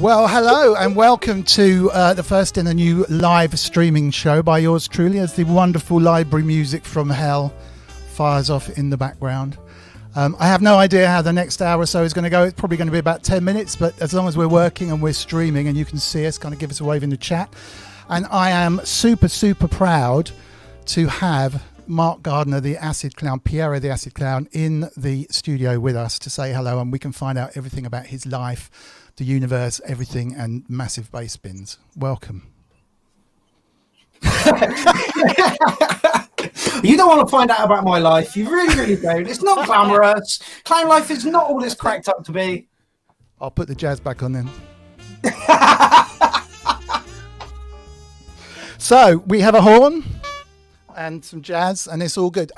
Well, hello and welcome to the first in a new live streaming show by yours truly, as the wonderful library music from hell fires off in the background. I have no idea how the next hour or so is going to go. It's probably going to be about 10 minutes, but as long as we're working and we're streaming and you can see us, kind of give us a wave in the chat. And I am super, super proud to have Mark Gardner, the Acid Clown, Piero the Acid Clown, in the studio with us to say hello, and we can find out everything about his life, the universe, everything, and massive bass bins. Welcome. You don't want to find out about my life. You really, really don't. It's not glamorous. Clown life is not all it's cracked up to be. I'll put the jazz back on then. So we have a horn and some jazz, and it's all good.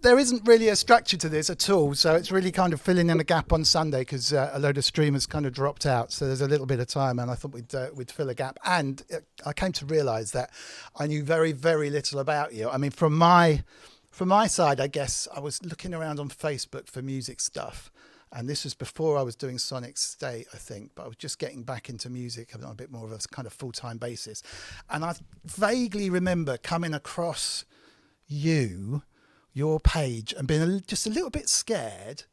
There isn't really a structure to this at all, so it's really kind of filling in a gap on Sunday because a load of streamers kind of dropped out, so there's a little bit of time, and I thought we'd fill a gap. And I came to realise that I knew very, very little about you. I mean, from my side, I guess I was looking around on Facebook for music stuff, and this was before I was doing Sonic State, I think, but I was just getting back into music on a bit more of a kind of full-time basis. And I vaguely remember coming across your page, and being just a little bit scared.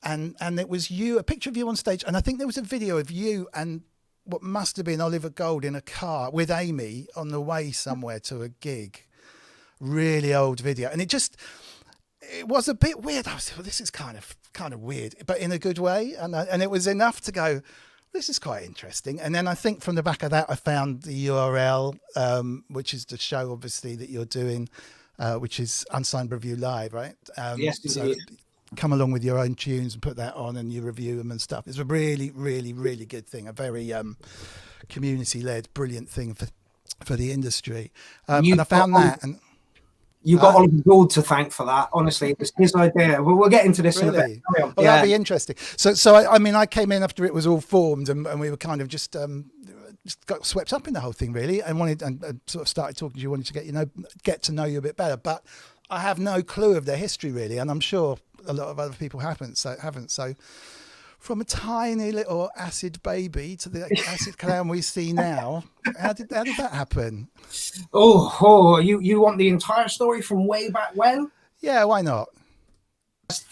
And it was you, a picture of you on stage. And I think there was a video of you and what must have been Oliver Gold in a car with Amy on the way somewhere to a gig. Really old video. And it was a bit weird. I was like, well, this is kind of weird, but in a good way. And it was enough to go, this is quite interesting. And then I think from the back of that, I found the URL, which is the show, obviously, that you're doing, which is Unsigned Review Live, right? Yes, so come along with your own tunes and put that on and you review them and stuff. It's a really, really, really good thing. A very community-led, brilliant thing for the industry. And I found that. And you got Oliver Gould to thank for that. Honestly, it was his idea. We'll get into this in a bit. Well, that'll be interesting. So I mean, I came in after it was all formed, and we were kind of just got swept up in the whole thing, really, and wanted and sort of started talking to you, wanted to get to know you a bit better. But I have no clue of their history, really, and I'm sure a lot of other people haven't. So from a tiny little acid baby to the acid clown we see now, how did that happen? You want the entire story from way back when? Yeah, why not?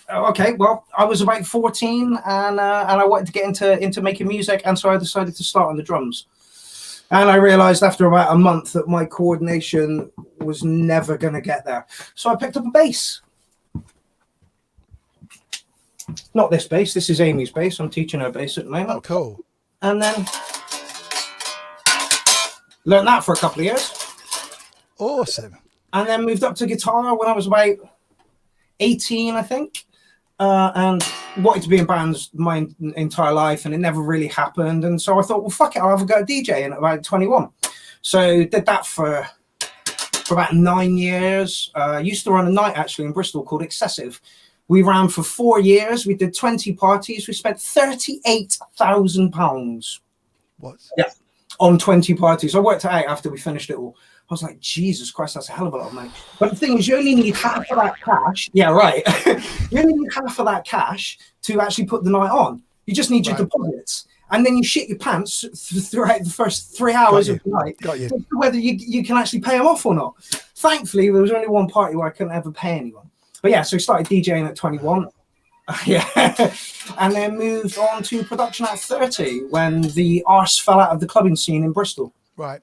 Okay, well, I was about 14 and I wanted to get into making music, and so I decided to start on the drums. And I realized after about a month that my coordination was never going to get there. So I picked up a bass. Not this bass, this is Amy's bass. I'm teaching her bass at the moment. Oh, cool. And then learned that for a couple of years. Awesome. And then moved up to guitar when I was about 18, I think. And wanted to be in bands my entire life, and it never really happened. And so I thought, well, fuck it, I'll have a go at DJing at about 21. So did that for about 9 years. Used to run a night actually in Bristol called Excessive. We ran for 4 years. We did 20 parties. We spent £38,000. What? Yeah, on 20 parties. I worked it out after we finished it all. I was like, Jesus Christ, that's a hell of a lot of money. But the thing is, you only need half of that cash. Yeah, right. You only need half of that cash to actually put the night on. You just need your deposits. And then you shit your pants throughout the first 3 hours of the night. Got you. Whether you can actually pay them off or not. Thankfully, there was only one party where I couldn't ever pay anyone. But yeah, so we started DJing at 21. Yeah. And then moved on to production at 30 when the arse fell out of the clubbing scene in Bristol. Right.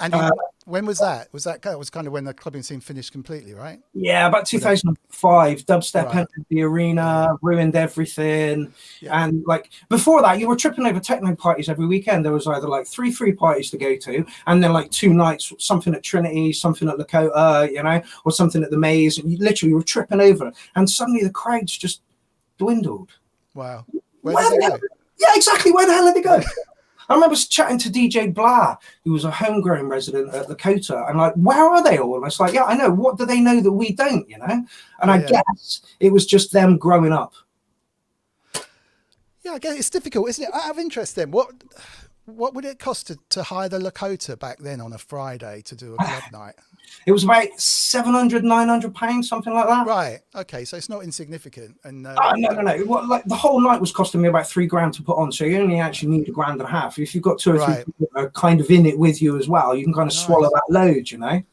And when was that? That was kind of when the clubbing scene finished completely, right? Yeah, about 2005. Dubstep entered the arena, ruined everything. Yeah. And like before that, you were tripping over techno parties every weekend. There was either like three free parties to go to, and then like 2 nights, something at Trinity, something at Lakota, or something at the Maze. And you literally were tripping over. And suddenly the crowds just dwindled. Wow. Where did they go? Yeah, exactly. Where the hell did they go? I remember chatting to DJ Blah, who was a homegrown resident at Lakota, and like, where are they all? And I was like, yeah, I know. What do they know that we don't, And I guess it was just them growing up. Yeah, I guess it's difficult, isn't it? Out of interest then, what what would it cost to hire the Lakota back then on a Friday to do a club night? It was about 700, 900 pounds, something like that. Right. Okay. So it's not insignificant. And No. Well, like the whole night was costing me about $3,000 to put on. So you only actually need $1.50. If you've got 2 or 3 people that are kind of in it with you as well, you can kind of swallow that load, you know.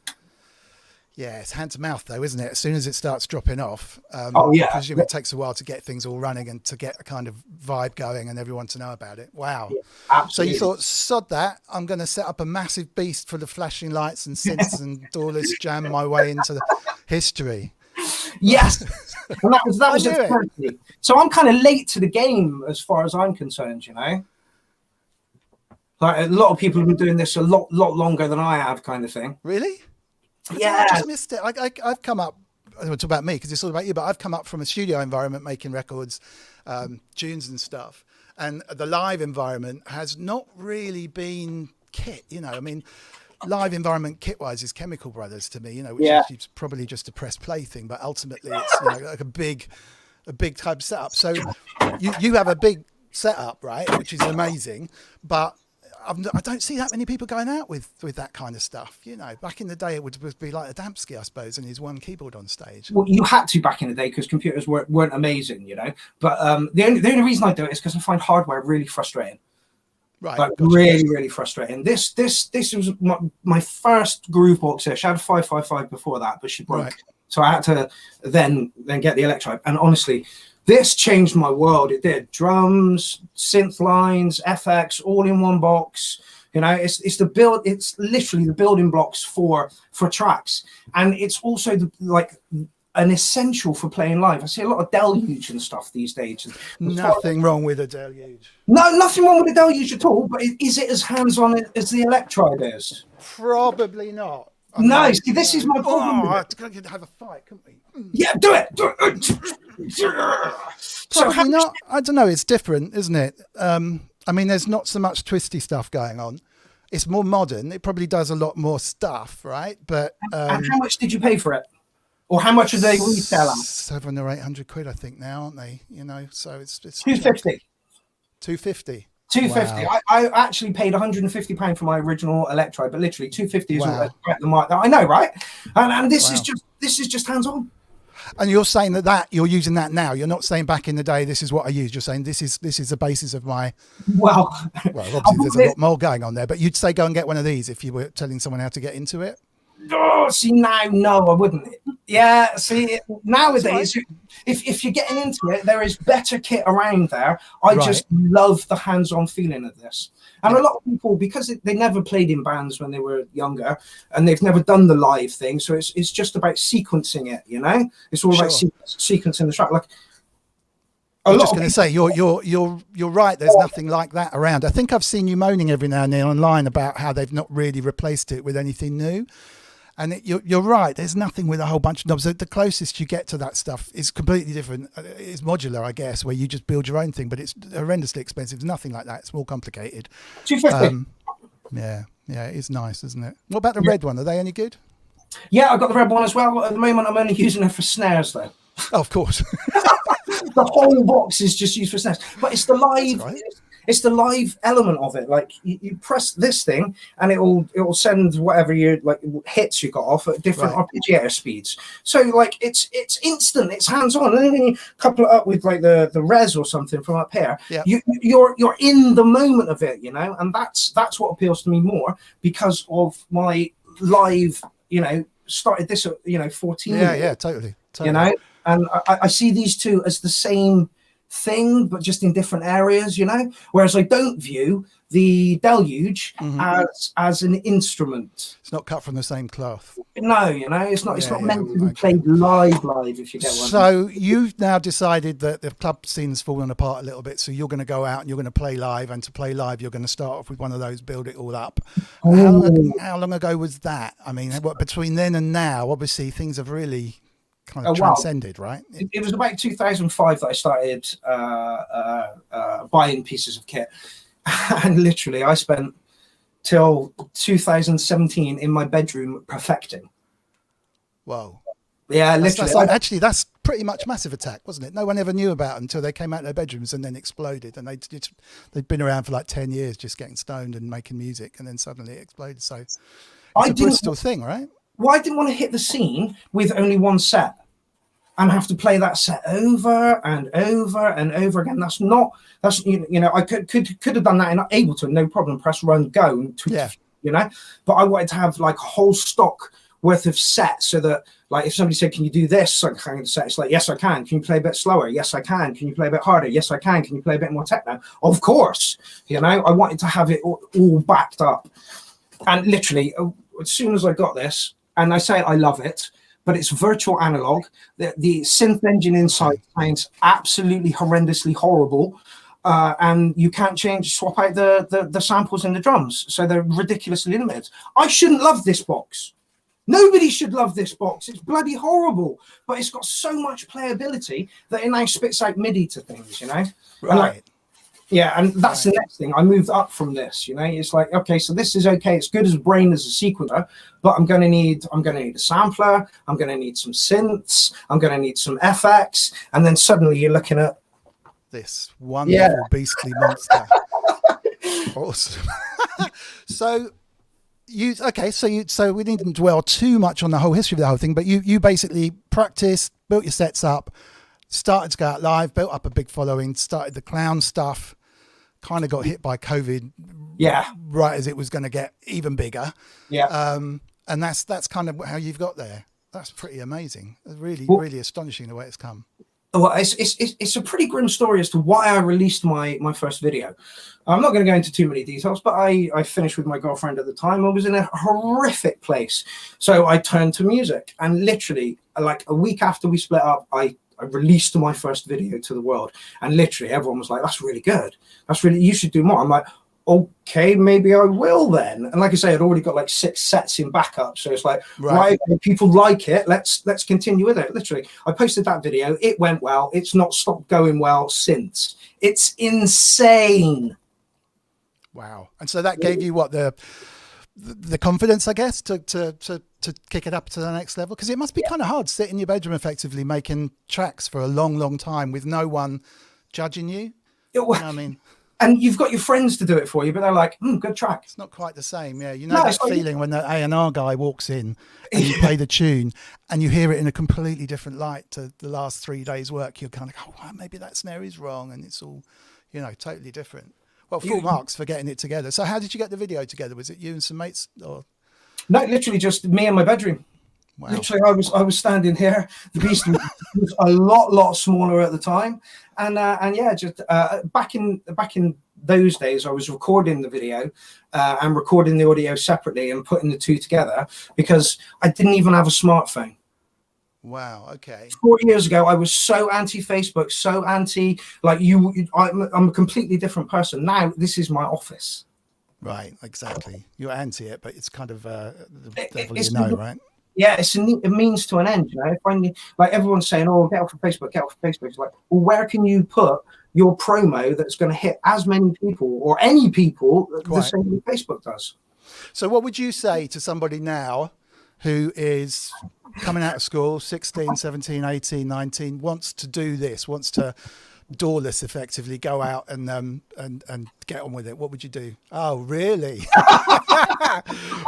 Yeah, it's hand to mouth though, isn't it? As soon as it starts dropping off, I presume it takes a while to get things all running and to get a kind of vibe going and everyone to know about it. Wow. Yeah, absolutely. So you thought, sod that, I'm going to set up a massive beast full of flashing lights and synths and doorless jam my way into the history. Yes, and that was it. So I'm kind of late to the game as far as I'm concerned, you know. Like a lot of people have been doing this a lot longer than I have, kind of thing. Really? Yeah, I just missed it. I've come up. It's about me because it's all about you. But I've come up from a studio environment, making records, tunes and stuff, and the live environment has not really been kit. You know, I mean, live environment kit-wise is Chemical Brothers to me. You know, which is probably just a press play thing, but ultimately it's like a big type setup. So you have a big setup, right, which is amazing, but I don't see that many people going out with that kind of stuff. You know, back in the day, it would be like a Damsky, I suppose, and his one keyboard on stage. Well, you had to back in the day because computers weren't amazing, you know. But the only reason I do it is because I find hardware really frustrating. Right, like really frustrating. This was my first groove box. She had a 555 before that, but she broke, right. So I had to then get the Electric. And honestly, this changed my world. It did. Drums, synth lines, FX, all in one box. You know, it's literally the building blocks for tracks, and it's also an essential for playing live. I see a lot of Deluge and stuff these days. Nothing wrong with a Deluge. No, nothing wrong with a Deluge at all. But is it as hands-on as the Electride is? Probably not. No, see, this is my problem. I could have a fight, couldn't we? Yeah, do it. Probably not. I don't know. It's different, isn't it? I mean, there's not so much twisty stuff going on. It's more modern. It probably does a lot more stuff, right? But and how much did you pay for it? Or how much are they retail at? 700 or 800 quid, I think now, aren't they? You know, so it's 250. 250. 250. Wow. I actually paid £150 for my original Electrode, but literally 250 is all the mic. I know, right? And this is just hands on. And you're saying that you're using that now. You're not saying back in the day this is what I used. You're saying this is the basis of my. Well, obviously there's a lot more going on there, but you'd say go and get one of these if you were telling someone how to get into it. Oh, see now, no, I wouldn't. Yeah, see nowadays, if you're getting into it, there is better kit around there. I just love the hands-on feeling of this. And a lot of people, because they never played in bands when they were younger, and they've never done the live thing, so it's just about sequencing it. You know, it's all about sequencing the track. Like I'm just going to say, you're right. There's nothing like that around. I think I've seen you moaning every now and then online about how they've not really replaced it with anything new. And you're right. There's nothing with a whole bunch of knobs. The closest you get to that stuff is completely different. It's modular, I guess, where you just build your own thing. But it's horrendously expensive. There's nothing like that. It's more complicated. 250. Yeah, it is nice, isn't it? What about the red one? Are they any good? Yeah, I've got the red one as well. At the moment, I'm only using it for snares, though. Oh, of course. The whole box is just used for snares. But it's the live. Right. It's the live element of it. Like you press this thing and it will send whatever hits you got off at different arpeggiator speeds. So like it's instant, it's hands-on. And then when you couple it up with like the res or something from up here, you're in the moment of it, you know, and that's what appeals to me more because of my live, you know, started this at 14. Yeah, totally. You know, and I see these two as the same thing but just in different areas, you know, whereas I don't view the Deluge as an instrument. It's not cut from the same cloth. No, you know, it's not meant to be played live if you get one. So you've now decided that the club scene's fallen apart a little bit, so you're going to go out and you're going to play live, and to play live you're going to start off with one of those build it all up. How long ago was that? I mean, between then and now obviously things have really kind of transcended, right? It was about 2005 that I started buying pieces of kit, and literally I spent till 2017 in my bedroom perfecting. Whoa. Yeah, literally. That's pretty much Massive Attack, wasn't it? No one ever knew about it until they came out of their bedrooms and then exploded. And they'd been around for like 10 years just getting stoned and making music, and then suddenly it exploded. So it's a Bristol thing, right? Well, I didn't want to hit the scene with only one set and have to play that set over and over and over again. I could have done that in Ableton, no problem. Press run, go, but I wanted to have like a whole stock worth of sets, so that like if somebody said, can you do this kind of set, it's like, yes I can you play a bit slower? Yes I can you play a bit harder? Yes I can you play a bit more techno? Of course. I wanted to have it all backed up. And literally as soon as I got this, and I say I love it, but it's virtual analog, the synth engine inside sounds absolutely horrendously horrible, and you can't swap out the samples in the drums, so they're ridiculously limited. I shouldn't love this box. Nobody should love this box. It's bloody horrible, but it's got so much playability that it now spits out MIDI to things, Right. And that's the next thing. I moved up from this, It's like, okay, so this is okay. It's good as brain as a sequencer, but I'm gonna need a sampler. I'm gonna need some synths. I'm gonna need some FX, and then suddenly you're looking at this wonderful beastly monster. Awesome. So we needn't dwell too much on the whole history of the whole thing, but you basically practiced, built your sets up, started to go out live, built up a big following, started the clown stuff, kind of got hit by COVID right as it was going to get even bigger. And that's kind of how you've got there. That's pretty amazing. Really astonishing the way it's come. Well, it's a pretty grim story as to why I released my first video. I'm not going to go into too many details, but I finished with my girlfriend at the time. I was in a horrific place, so I turned to music, and literally like a week after we split up, I released my first video to the world, and literally everyone was like, that's really good, you should do more. I'm like, okay, maybe I will then. And like I say, I'd already got like 6 sets in backup, so it's like, right, people like it, let's continue with it. Literally, I posted that video, it went well, it's not stopped going well since. It's insane. Wow. And so that gave you what, the confidence, I guess, to kick it up to the next level? Because it must be kind of hard to sit in your bedroom effectively making tracks for a long time with no one judging you. You know what I mean? And you've got your friends to do it for you, but they're like, good track. It's not quite the same, yeah. That feeling when the A&R guy walks in and you play the tune and you hear it in a completely different light to the last 3 days' work. You're kind of like, well, maybe that snare is wrong, and it's all, totally different. Well, full marks for getting it together. So how did you get the video together? Was it you and some mates? Or? No, literally just me in my bedroom. Wow. Literally, I was standing here. The beast was a lot smaller at the time, and just back in those days, I was recording the video and recording the audio separately and putting the two together because I didn't even have a smartphone. Wow. Okay. 4 years ago, I was so anti-Facebook, so anti, like I'm a completely different person. Now, this is my office. Right. Exactly. You're anti it, but it's kind of the devil, right? Yeah, it's a means to an end. Like everyone's saying, oh, get off of Facebook, get off of Facebook. It's like, well, where can you put your promo that's going to hit as many people or any people the same way Facebook does? So what would you say to somebody now who is coming out of school, 16, 17, 18, 19, wants to do this, wants to doorless effectively go out and get on with it? What would you do? Oh, really?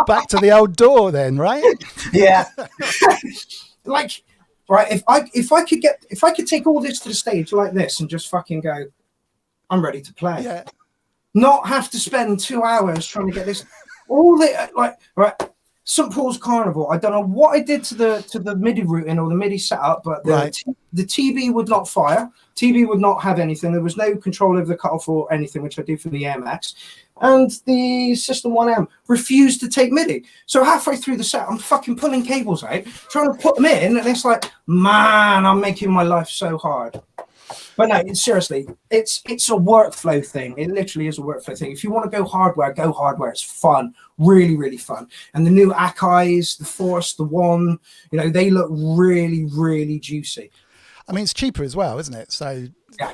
Back to the old door then, right? Yeah. Like, right, if I could take all this to the stage like this and just fucking go, I'm ready to play. Yeah. Not have to spend 2 hours trying to get this all the right. St. Paul's Carnival. I don't know what I did to the MIDI routing or the MIDI setup, but the TB would not fire. TB would not have anything. There was no control over the cutoff or anything, which I did for the AMX. And the System 1M refused to take MIDI. So halfway through the set, I'm fucking pulling cables out, trying to put them in, and it's like, man, I'm making my life so hard. But no, seriously, it's a workflow thing. It literally is a workflow thing. If you want to go hardware, go hardware. It's fun, really, really fun. And the new Akai's, the Force, the One, they look really, really juicy. I mean, it's cheaper as well, isn't it? So, yeah.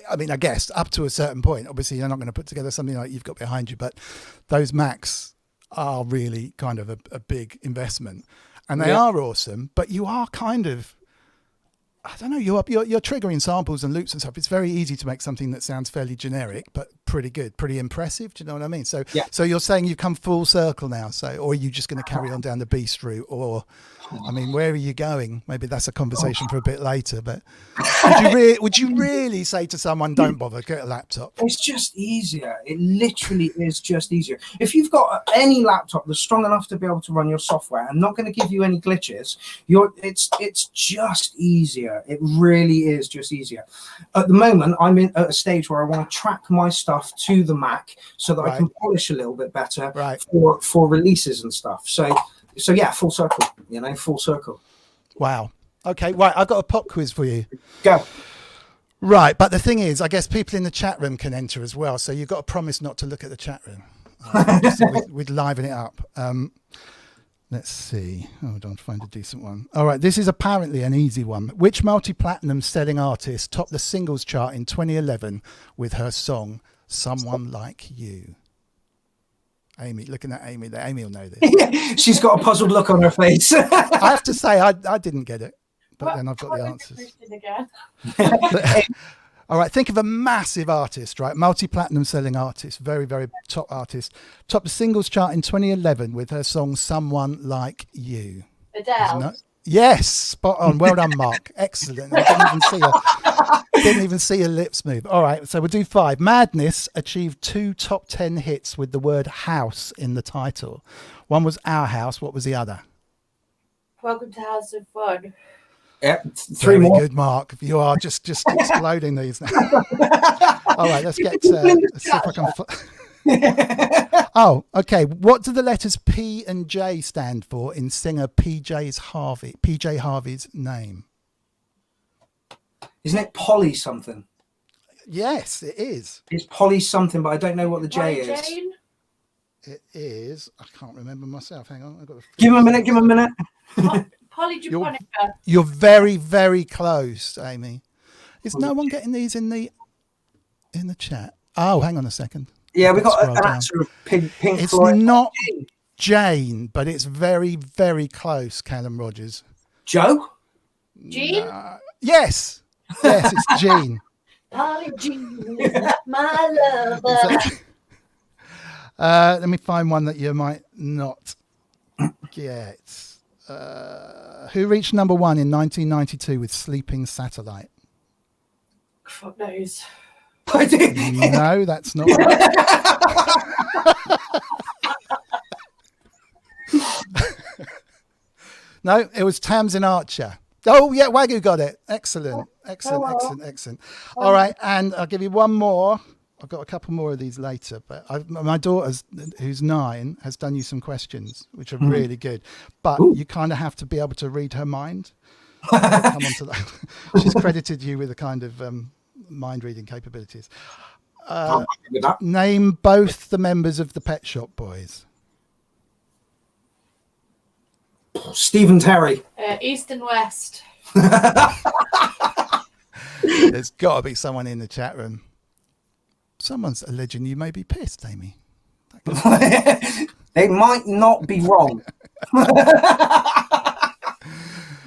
I mean, I guess up to a certain point. Obviously, you're not going to put together something like you've got behind you, but those Macs are really kind of a big investment, and they are awesome. But you are kind of I don't know, you're triggering samples and loops and stuff. It's very easy to make something that sounds fairly generic, but pretty good, pretty impressive. Do you know what I mean? So, Yeah. so you're saying you've come full circle now. So, or are you just going to carry on down the beast route? Or, I mean, where are you going? Maybe that's a conversation for a bit later. But would you really say to someone, don't bother, get a laptop? It's just easier. It literally is just easier. If you've got any laptop that's strong enough to be able to run your software and not going to give you any glitches, it's just easier. It really is just easier. At the moment, I'm at a stage where I want to track my stuff to the Mac so that I can polish a little bit better for releases and stuff. So yeah, full circle. Full circle. Wow. Okay, right. I've got a pop quiz for you. Go. Right, but the thing is, I guess people in the chat room can enter as well. So you've got to promise not to look at the chat room. We'd liven it up. Let's see. Hold on, find a decent one. All right, this is apparently an easy one. Which multi-platinum selling artist topped the singles chart in 2011 with her song "Someone Like You"? Amy, looking at Amy there. Amy will know this. She's got a puzzled look on her face. I have to say, I didn't get it, but then I've got the answers. All right, think of a massive artist, right? Multi-platinum selling artist, very, very top artist. Topped the singles chart in 2011 with her song "Someone Like You." Adele. Yes, spot on. Well done, Mark. Excellent. I didn't even see your lips move. All right, so we'll do 5. Madness achieved 2 top 10 hits with the word house in the title. One was Our House. What was the other? Welcome to House of Fun. Yep, 3 Very more. good, Mark. You are just exploding these now. All right, let's get let's see if I can. Oh, okay. What do the letters P and J stand for in singer PJ Harvey's name? Isn't it Polly something? Yes, it is. It's Polly something, but I don't know what the J is. Jane? It is. I can't remember myself. Hang on. I've got Give him a minute. Give him a minute. Polly Japonica. You're very, very close, Amy. Is no one getting these in the chat? Oh, hang on a second. Yeah, we got an Scroll down. answer of Pink It's Floyd. not Jane, but it's very, very close, Callum Rogers. Joe? Jean? Yes, it's Jean. Polly Jean, my lover. Let me find one that you might not get. Who reached number 1 in 1992 with Sleeping Satellite? Fuck knows. I did. No, that's not right. No, it was Tamsin Archer. Oh, yeah, Wagyu got it. Excellent. All right, and I'll give you one more. I've got a couple more of these later, but my daughter, who's 9, has done you some questions, which are really good. But you kind of have to be able to read her mind. Come on to that. She's credited you with a kind of mind-reading capabilities. Name both the members of the Pet Shop Boys. Stephen Terry. East and West. There's got to be someone in the chat room. Someone's alleging you may be pissed, Amy. They might not be wrong.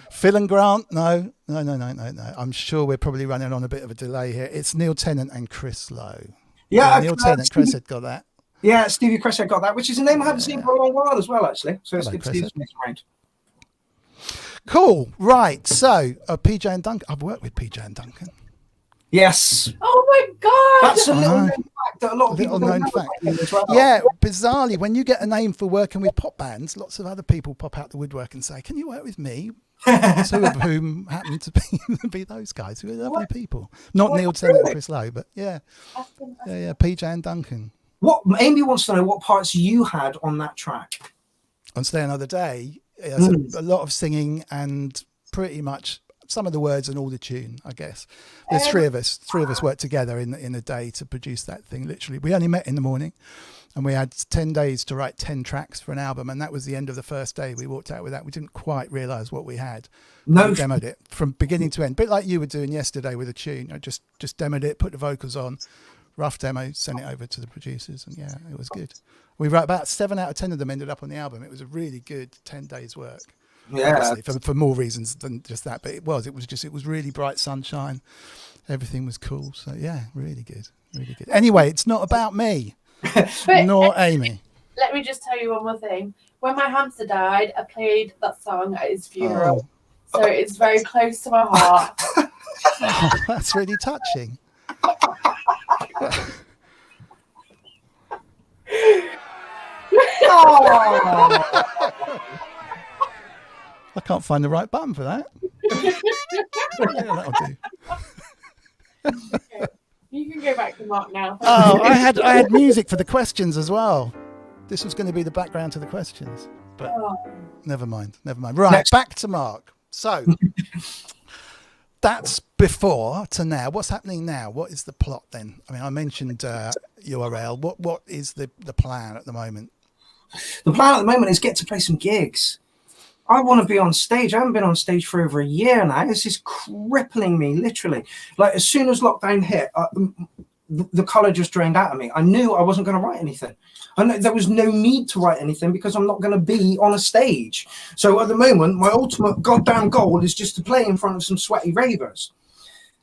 Phil and Grant? No. I'm sure we're probably running on a bit of a delay here. It's Neil Tennant and Chris Lowe. Yeah, Neil Tennant. Chris had got that. Yeah, Stevie Cressett got that, which is a name I haven't seen for a long while as well, actually. So it's good to see this around. Cool. Right. So, PJ and Duncan. I've worked with PJ and Duncan. Yes. Oh my God. That's a little known fact that a lot of people don't know about him as well. Yeah, bizarrely, when you get a name for working with pop bands, lots of other people pop out the woodwork and say, can you work with me? 2 of whom happen to be those guys who are lovely people. Not Neil Tennant and Chris Lowe, but yeah, PJ and Duncan. What Amy wants to know what parts you had on that track. On Stay Another Day, there's a lot of singing and pretty much some of the words and all the tune, I guess. There's 3 of us. 3 of us worked together in a day to produce that thing, literally. We only met in the morning and we had 10 days to write 10 tracks for an album, and that was the end of the first day. We walked out with that. We didn't quite realise what we had. No. We demoed it from beginning to end. A bit like you were doing yesterday with a tune. I just demoed it, put the vocals on, rough demo, sent it over to the producers, and yeah, it was good. We wrote about 7 out of 10 of them ended up on the album. It was a really good 10 days work. Yeah. obviously for more reasons than just that. But it was really bright sunshine. Everything was cool. So yeah, really good, really good. Anyway, it's not about me, But nor Amy. let me just tell you one more thing. When my hamster died, I played that song at his funeral. So it's very close to my heart. Oh, that's really touching. I can't find the right button for that. Yeah, that'll do. Okay. You can go back to Mark now. Oh, I had music for the questions as well. This was going to be the background to the questions, but never mind. Right, Next. back to Mark. So that's before to now. What's happening now? What is the plot then? I mean, I mentioned URL. What is the plan at the moment? The plan at the moment is get to play some gigs. I want to be on stage. I haven't been on stage for over a year now. This is crippling me, literally. Like, as soon as lockdown hit, the colour just drained out of me. I knew I wasn't going to write anything. I know there was no need to write anything because I'm not going to be on a stage. So at the moment, my ultimate goddamn goal is just to play in front of some sweaty ravers.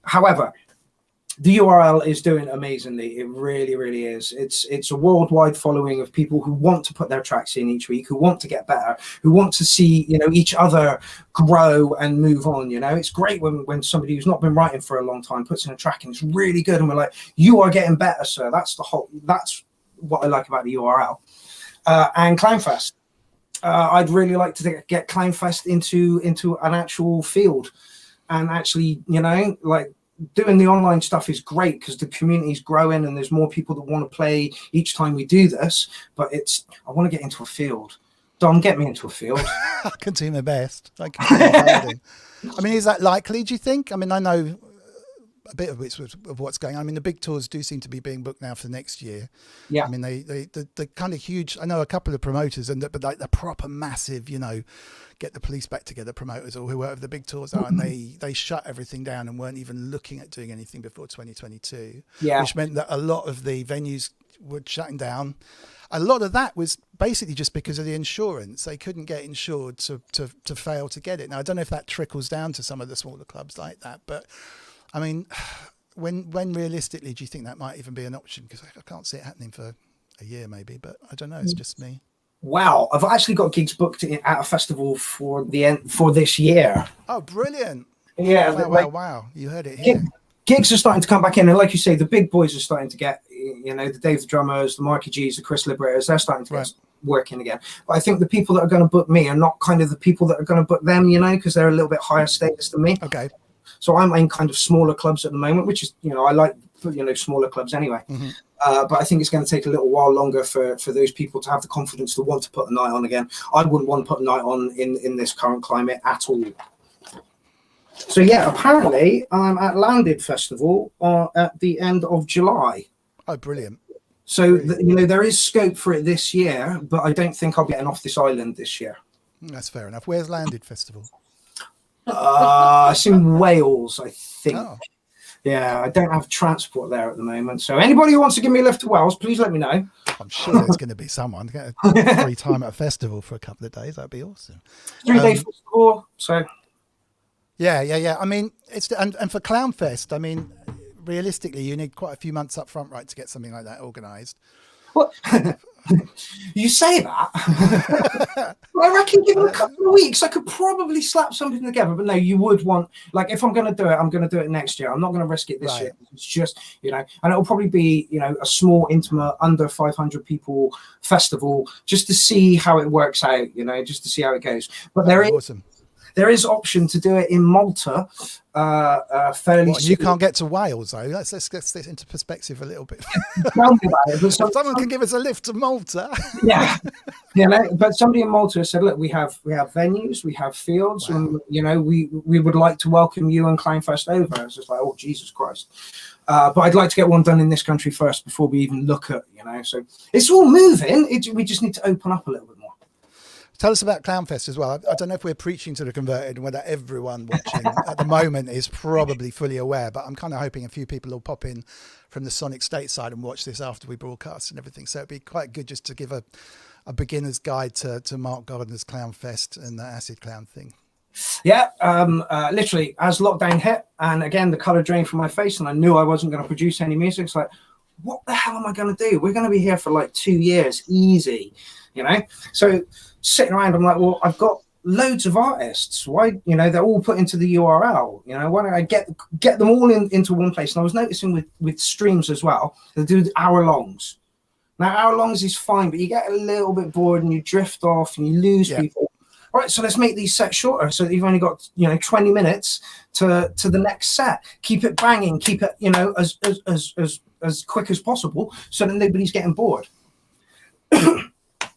However, the URL is doing amazingly. It really, really is. It's a worldwide following of people who want to put their tracks in each week, who want to get better, who want to see, each other grow and move on. It's great when somebody who's not been writing for a long time puts in a track and it's really good, and we're like, you are getting better, sir. That's what I like about the URL. And Clownfest. I'd really like to get Clownfest into an actual field, and actually, doing the online stuff is great because the community is growing and there's more people that want to play each time we do this. But I want to get into a field. Dom, get me into a field. I can do my best. I mean, is that likely, do you think? I mean, I know a bit of what's going on. I mean, the big tours do seem to be being booked now for next year. Yeah. I mean, the kind of huge, I know a couple of promoters, but like the proper massive, get the police back together promoters or whoever the big tours are, and they shut everything down and weren't even looking at doing anything before 2022. Yeah. Which meant that a lot of the venues were shutting down. A lot of that was basically just because of the insurance. They couldn't get insured to fail to get it. Now, I don't know if that trickles down to some of the smaller clubs like that, but I mean, when realistically do you think that might even be an option? Because I can't see it happening for a year maybe, but I don't know. It's just me. Wow, I've actually got gigs booked at a festival for this year. Oh, brilliant! Yeah, wow! You heard it here. Gigs are starting to come back in, and like you say, the big boys are starting to get, the Dave the Drummers, the Marky G's, the Chris Liberators. They're starting to get working again. But I think the people that are going to book me are not kind of the people that are going to book them, because they're a little bit higher status than me. Okay. So I'm in kind of smaller clubs at the moment, which is, I like, smaller clubs anyway. Mm-hmm. But I think it's going to take a little while longer for those people to have the confidence to want to put a night on again. I wouldn't want to put a night on in this current climate at all. So yeah, apparently I'm at Landed Festival at the end of July. Oh, brilliant. So, there is scope for it this year, but I don't think I'll be getting off this island this year. That's fair enough. Where's Landed Festival? It's in Wales, I think. Oh. Yeah, I don't have transport there at the moment. So anybody who wants to give me a lift to Wales, please let me know. I'm sure there's going to be someone. Get a free time at a festival for a couple of days. That'd be awesome. 3-day festival. So. Yeah. I mean, and for Clownfest, I mean, realistically, you need quite a few months up front, right, to get something like that organised. What? You say that? I reckon give it a couple of weeks, I could probably slap something together. But no, you would want, like, if I'm going to do it, I'm going to do it next year. I'm not going to risk it this year. It's just, and it'll probably be, a small, intimate, under 500 people festival, just to see how it works out, just to see how it goes. But there is option to do it in Malta fairly soon. You can't get to Wales, though. Let's get this into perspective a little bit. Tell me about it, but someone can give us a lift to Malta. Yeah. But somebody in Malta said, look, we have venues, we have fields, and, we would like to welcome you and Clownfest over. It's just like, oh, Jesus Christ. But I'd like to get one done in this country first before we even look at, so it's all moving. We just need to open up a little bit more. Tell us about Clownfest as well. I don't know if we're preaching to the converted and whether everyone watching at the moment is probably fully aware, but I'm kind of hoping a few people will pop in from the Sonic State side and watch this after we broadcast and everything. So it'd be quite good just to give a beginner's guide to Mark Gardner's Clown Fest and the Acid Clown thing? Yeah, literally as lockdown hit, and again the color drained from my face, and I knew I wasn't going to produce any music. It's like, what the hell am I going to do? We're going to be here for like 2 years, easy, you know. So sitting around, I'm like, well, I've got loads of artists. Why, you know, they're all put into the URL. You know, why don't I get them all into one place? And I was noticing with streams as well, they do hour longs. Now hour longs is fine, but you get a little bit bored and you drift off and you lose people. All right, so let's make these sets shorter so that you've only got, you know, 20 minutes to the next set. Keep it banging, keep it, you know, as quick as possible so that nobody's getting bored.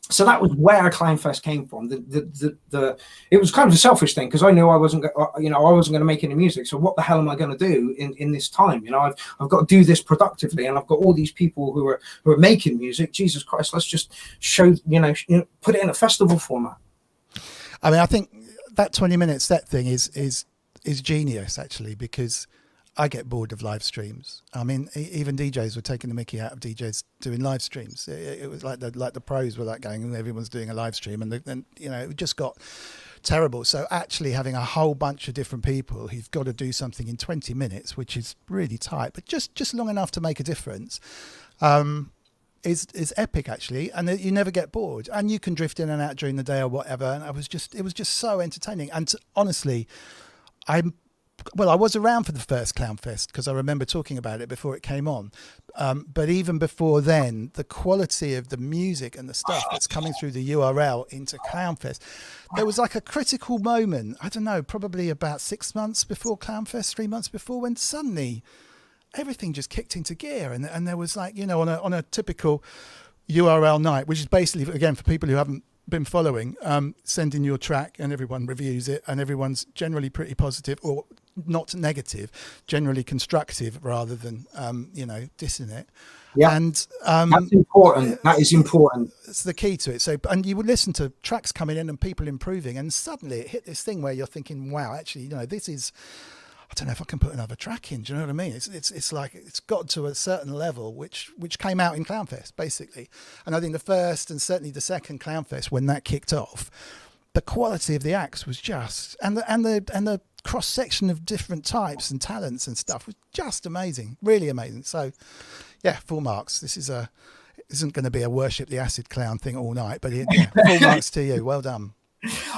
So that was where Clownfest came from. It was kind of a selfish thing because I knew I wasn't going to make any music. So what the hell am I going to do in this time? You know, I've got to do this productively, and I've got all these people who are making music. Jesus Christ, let's just show, you know, put it in a festival format. I mean, I think that 20-minute set thing is genius, actually, because I get bored of live streams. I mean, even DJs were taking the mickey out of DJs doing live streams. It was like the pros were like going, and everyone's doing a live stream, and then, you know, it just got terrible. So actually having a whole bunch of different people who've got to do something in 20 minutes, which is really tight, but just long enough to make a difference, is epic, actually, and you never get bored, and you can drift in and out during the day or whatever. And it was just so entertaining. And honestly, I was around for the first Clownfest because I remember talking about it before it came on. But even before then, the quality of the music and the stuff that's coming through the URL into Clownfest, there was like a critical moment, I don't know, probably about 6 months before Clownfest, 3 months before, when suddenly everything just kicked into gear. And there was, like, you know, on a typical URL night, which is basically, again, for people who haven't been following, send in your track and everyone reviews it, and everyone's generally pretty positive, or not negative, generally constructive rather than you know, dissing it. Yeah, and that's important. That is important. It's the key to it. So, and you would listen to tracks coming in and people improving, and suddenly it hit this thing where you're thinking, wow, actually, you know, this is, I don't know if I can put another track in. Do you know what I mean? It's like it's got to a certain level, which came out in Clownfest basically. And I think the first and certainly the second Clownfest, when that kicked off, the quality of the acts was just, and the cross section of different types and talents and stuff was just amazing, really amazing. So, yeah, full marks. This isn't going to be a worship the acid clown thing all night, but full marks to you. Well done.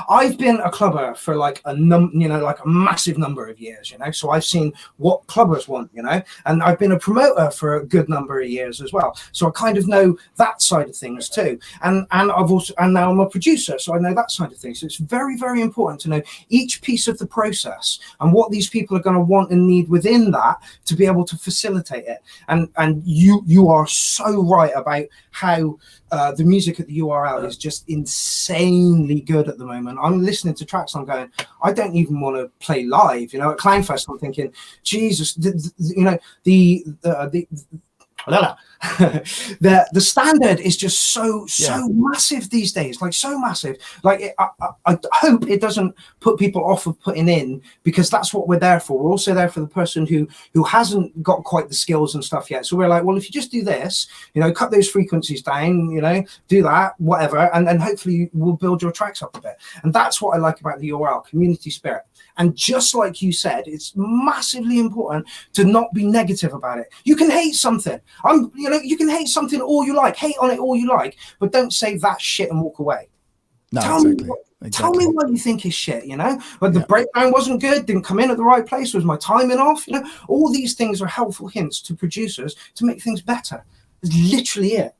I've been a clubber for like a massive number of years, you know, so I've seen what clubbers want, you know, and I've been a promoter for a good number of years as well, so I kind of know that side of things too, and now I'm a producer, so I know that side of things. So it's very, very important to know each piece of the process and what these people are going to want and need within that to be able to facilitate it. And you are so right about how the music at the URL is just insanely good at the moment. I'm listening to tracks, I'm going, I don't even want to play live. You know, at Clownfest, I'm thinking, Jesus, you know, the standard is just so massive these days, like so massive. Like I hope it doesn't put people off of putting in, because that's what we're there for. We're also there for the person who hasn't got quite the skills and stuff yet. So we're like, well, if you just do this, you know, cut those frequencies down, you know, do that, whatever, and hopefully we'll build your tracks up a bit. And that's what I like about the URL, community spirit. And just like you said, it's massively important to not be negative about it. You can hate something. You can hate something all you like, hate on it all you like, but don't say that shit and walk away. No, Tell me what you think is shit, you know? But the breakdown wasn't good, didn't come in at the right place, was my timing off? You know, all these things are helpful hints to producers to make things better. It's literally it.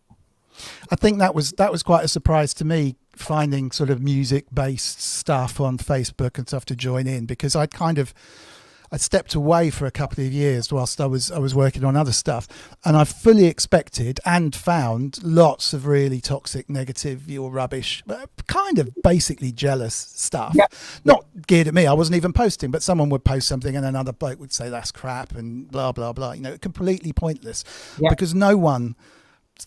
I think that was quite a surprise to me, finding sort of music-based stuff on Facebook and stuff to join in, because I stepped away for a couple of years whilst I was working on other stuff, and I fully expected and found lots of really toxic, negative, you're rubbish, kind of basically jealous stuff. Yeah. Not geared at me. I wasn't even posting, but someone would post something and another bloke would say that's crap and blah blah blah. You know, completely pointless, because no one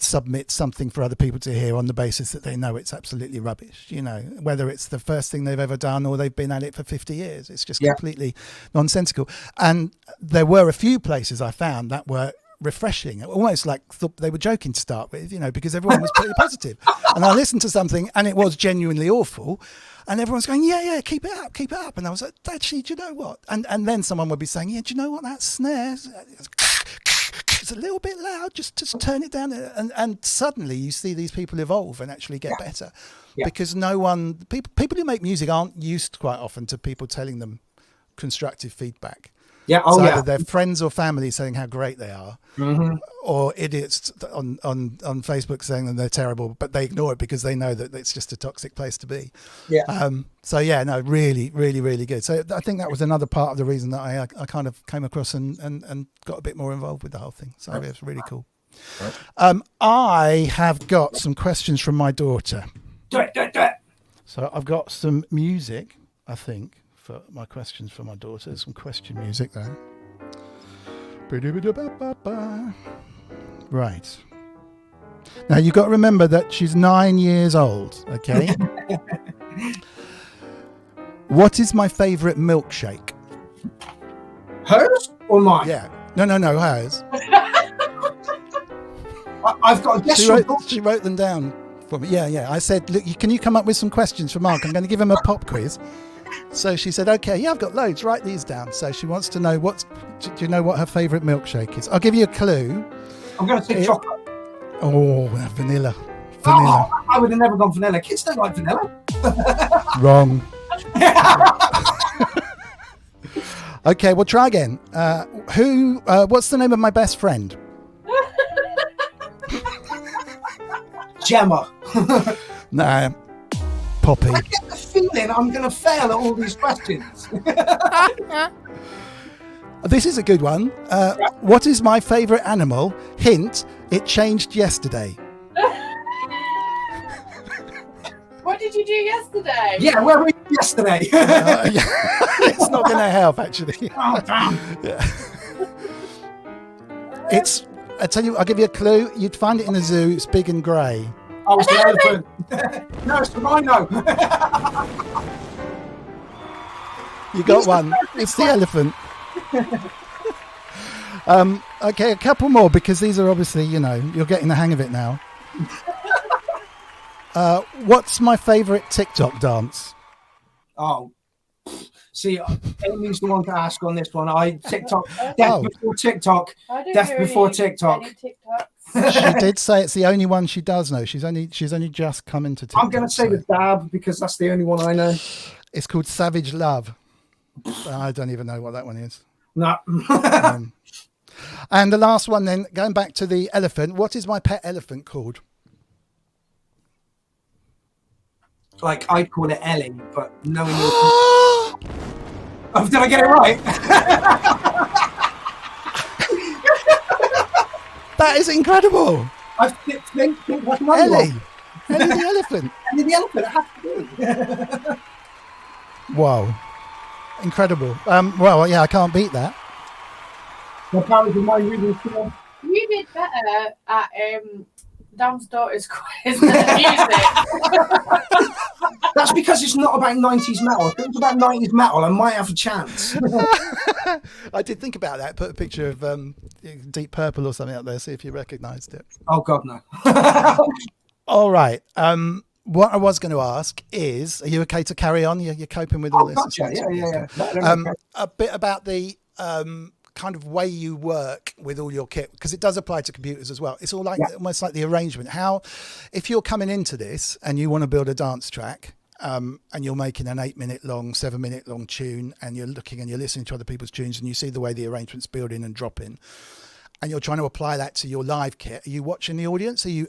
submit something for other people to hear on the basis that they know it's absolutely rubbish, you know, whether it's the first thing they've ever done or they've been at it for 50 years. It's just completely nonsensical. And there were a few places I found that were refreshing, almost like thought they were joking to start with, you know, because everyone was pretty positive. And I listened to something and it was genuinely awful, and everyone's going, yeah, keep it up. And I was like, actually, do you know what? And then someone would be saying, yeah, do you know what, that snare, it's a little bit loud, just turn it down. And suddenly you see these people evolve and actually get better, because people who make music aren't used quite often to people telling them constructive feedback. Yeah. So either their friends or family saying how great they are, or idiots on Facebook saying that they're terrible, but they ignore it because they know that it's just a toxic place to be. Yeah. So yeah, no, really, really, really good. So I think that was another part of the reason that I kind of came across and got a bit more involved with the whole thing. So it was really cool. Right. I have got some questions from my daughter. Do it. So I've got some music, I think, for my questions for my daughter. Some question music there. Right. Now you've got to remember that she's 9 years old, okay? What is my favourite milkshake? Hers or mine? Yeah. No, hers. I've got a guess. She wrote them down for me. Yeah. I said, look, can you come up with some questions for Mark? I'm going to give him a pop quiz. So she said, okay, yeah, I've got loads. Write these down. So she wants to know do you know what her favourite milkshake is? I'll give you a clue. I'm going to say chocolate. Oh, vanilla. Oh, I would have never gone vanilla. Kids don't like vanilla. Wrong. Okay, we'll try again. What's the name of my best friend? Gemma. No. Poppy. I get the feeling I'm going to fail at all these questions. This is a good one. What is my favourite animal? Hint, it changed yesterday. What did you do yesterday? Yeah, where were you yesterday? It's not going to help, actually. Oh, damn. Yeah. I tell you, I'll give you a clue. You'd find it in a zoo. It's big and grey. Oh, it's the elephant. No, it's the rhino. You got one. It's the elephant. Okay, a couple more, because these are obviously, you're getting the hang of it now. What's my favourite TikTok dance? Oh, see, Amy's the one to ask on this one. TikTok, death before TikTok, death before TikTok. She did say it's the only one she does know. She's only just come into TikTok. I'm going to say the dab, because that's the only one I know. It's called Savage Love. I don't even know what that one is. No. And the last one then, going back to the elephant, what is my pet elephant called? Like, I'd call it Ellie, but knowing you... Oh, did I get it right? That is incredible. I think what's my Ellie. Ellie the elephant. Ellie the elephant, it has to be. Wow. Incredible. Well, yeah, I can't beat that. My powers of mind reading skill. You did better at Dam's daughter's quiz than music. That's because it's not about 90s metal. If it was about 90s metal, I might have a chance. I did think about that. Put a picture of Deep Purple or something up there, see if you recognised it. Oh, God, no. All right. What I was going to ask is, are you okay to carry on? You're coping with all this? Gotcha. Yeah. A bit about the kind of way you work with all your kit, because it does apply to computers as well. It's all like almost like the arrangement. How, if you're coming into this and you want to build a dance track, and you're making an 8-minute long, 7-minute long tune, and you're looking and you're listening to other people's tunes, and you see the way the arrangements build in and drop in, and you're trying to apply that to your live kit. Are you watching the audience? Have you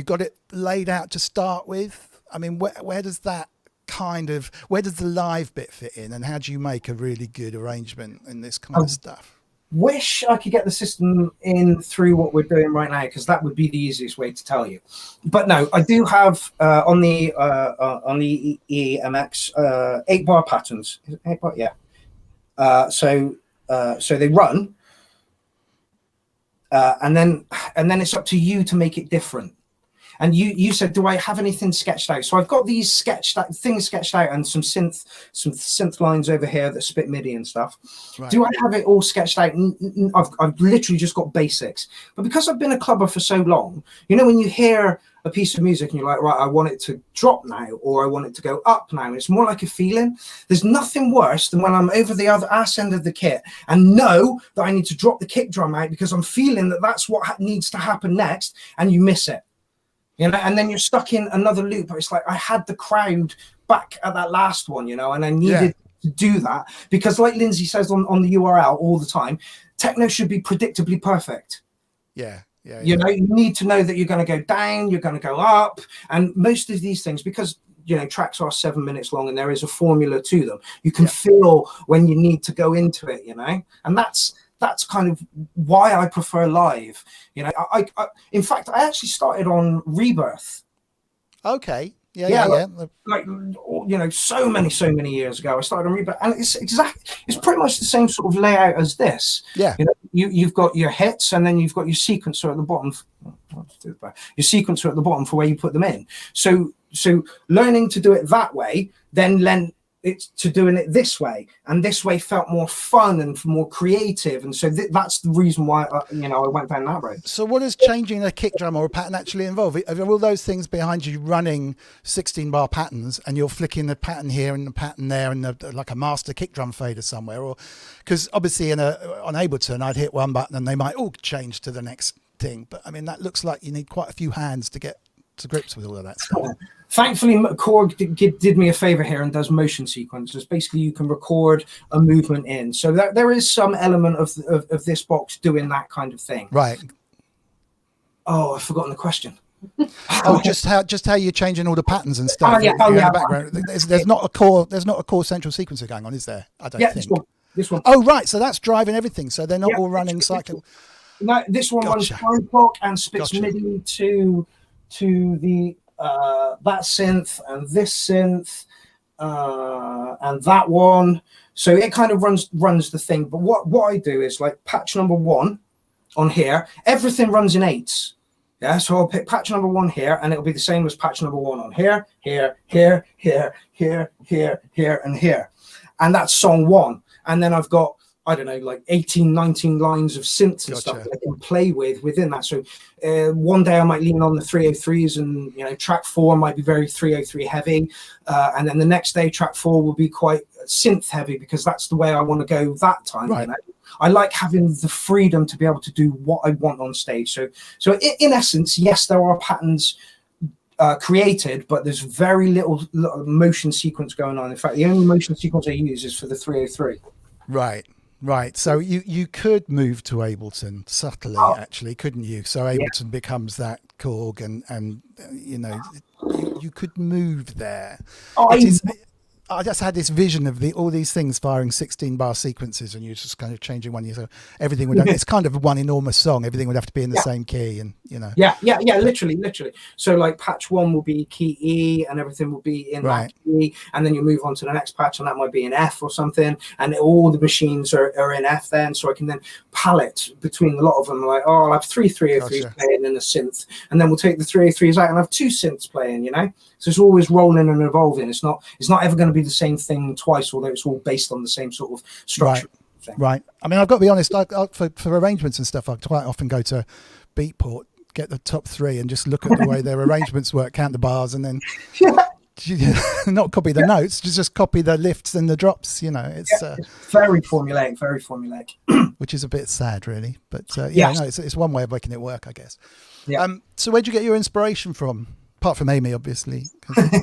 got it laid out to start with? I mean, where does that where does the live bit fit in, and how do you make a really good arrangement in this kind of stuff? Wish I could get the system in through what we're doing right now, because that would be the easiest way to tell you. But no, I do have on the EMX 8-bar patterns. 8-bar, yeah. So they run, and then it's up to you to make it different. And you said, do I have anything sketched out? So I've got these things sketched out, and some synth lines over here that spit MIDI and stuff. Right. Do I have it all sketched out? I've literally just got basics. But because I've been a clubber for so long, you know, when you hear a piece of music and you're like, right, I want it to drop now, or I want it to go up now. It's more like a feeling. There's nothing worse than when I'm over the other ass end of the kit and know that I need to drop the kick drum out because I'm feeling that that's what needs to happen next, and you miss it. You know, and then you're stuck in another loop. It's like I had the crowd back at that last one, you know, and I needed to do that because, like Lindsay says on the URL all the time, techno should be predictably perfect. Yeah. You know, you need to know that you're going to go down, you're going to go up, and most of these things, because you know tracks are 7 minutes long and there is a formula to them, you can feel when you need to go into it, you know, and that's kind of why I prefer live. You know, I in fact, I actually started on Rebirth. Okay. Yeah. Like you know, so many years ago, I started on Rebirth, and it's pretty much the same sort of layout as this. Yeah. You know, you've got your hits, and then you've got your sequencer at the bottom. Your sequencer at the bottom for where you put them in. So learning to do it that way then lent it to doing it this way, and this way felt more fun and more creative, and so that's the reason why you know, I went down that road. So what does changing a kick drum or a pattern actually involve? Are all those things behind you running 16-bar patterns, and you're flicking the pattern here and the pattern there, and like a master kick drum fader somewhere? Or because obviously on Ableton I'd hit one button and they might all change to the next thing, but I mean that looks like you need quite a few hands to get to grips with all of that stuff. Thankfully, Korg did me a favor here and does motion sequences. Basically, you can record a movement in, so that there is some element of this box doing that kind of thing. Right. Oh, I've forgotten the question. Oh, just how you're changing all the patterns and stuff. In the background. There's not a core central sequencer going on, is there? I don't think. This one. Oh, right. So that's driving everything. So they're not all running cycle. No, this one runs time clock and spits MIDI to the that synth and this synth and that one. So it kind of runs the thing. But what I do is, like, patch number 1 on here, everything runs in 8s. Yeah, so I'll pick patch number 1 here, and it'll be the same as patch number 1 on here, here, and here. And that's song 1. And then I've got, I don't know, like 18, 19 lines of synths and stuff that I can play within that. So one day I might lean on the 303s, and, you know, track 4 might be very 303 heavy. And then the next day, track 4 will be quite synth heavy, because that's the way I want to go that time. Right. You know? I like having the freedom to be able to do what I want on stage. So in essence, yes, there are patterns created, but there's very little motion sequence going on. In fact, the only motion sequence I use is for the 303. Right. So you could move to Ableton subtly, actually, couldn't you? So Ableton becomes that Korg, and you know, you could move there. I just had this vision of all these things firing 16-bar sequences, and you're just kind of changing one. So everything would. It's kind of one enormous song. Everything would have to be in the same key, and you know. Yeah. Literally. So like patch 1 will be key E, and everything will be in that key, and then you move on to the next patch, and that might be in F or something, and all the machines are in F then. So I can then palette between a lot of them. Like, I'll have 3 303s playing in a synth, and then we'll take the 303s out and have 2 synths playing. You know. So it's always rolling and evolving. It's not ever going to be the same thing twice, although it's all based on the same sort of structure. Right. I mean, I've got to be honest. For arrangements and stuff, I quite often go to Beatport, get the top 3, and just look at the way their arrangements work, count the bars, and then not copy the notes, just copy the lifts and the drops. You know, it's very formulaic, which is a bit sad, really. But it's one way of making it work, I guess. Yeah. So where'd you get your inspiration from? Apart from Amy, obviously. Back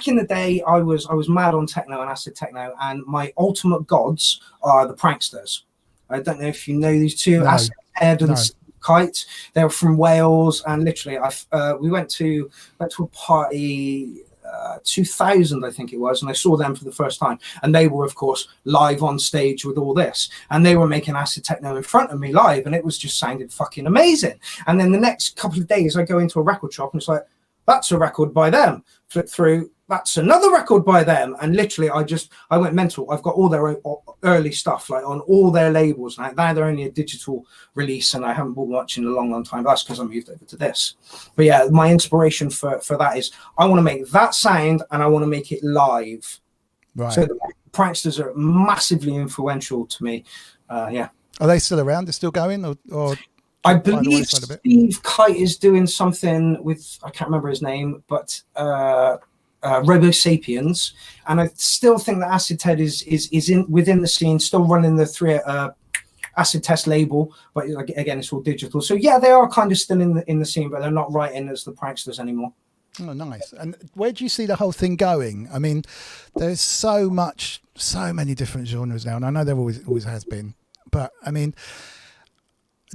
in the day, I was mad on techno and acid techno, and my ultimate gods are the pranksters. I don't know if you know these two, Acid Head and Kite. They're from Wales, and literally, we went to a party. 2000, I think it was, and I saw them for the first time, and they were, of course, live on stage with all this, and they were making acid techno in front of me live, and it was just sounded fucking amazing. And then the next couple of days I go into a record shop, and it's like, that's a record by them. Flip through, that's another record by them. And literally, I went mental. I've got all their early stuff, like on all their labels. Now they're only a digital release, and I haven't bought much in a long time. That's because I moved over to this. But yeah, my inspiration for that is I want to make that sound, and I want to make it live. Right. So the Pranksters are massively influential to me. Yeah. Are they still around? They're still going, or I believe Steve Kite is doing something with, I can't remember his name, but Robo Sapiens, and I still think that Acid Ted is within the scene, still running the 3 Acid Test label, but again, it's all digital. So yeah, they are kind of still in the scene, but they're not writing as the Pranksters anymore. Oh, nice. And where do you see the whole thing going? I mean, there's so many different genres now, and I know there always has been, but I mean,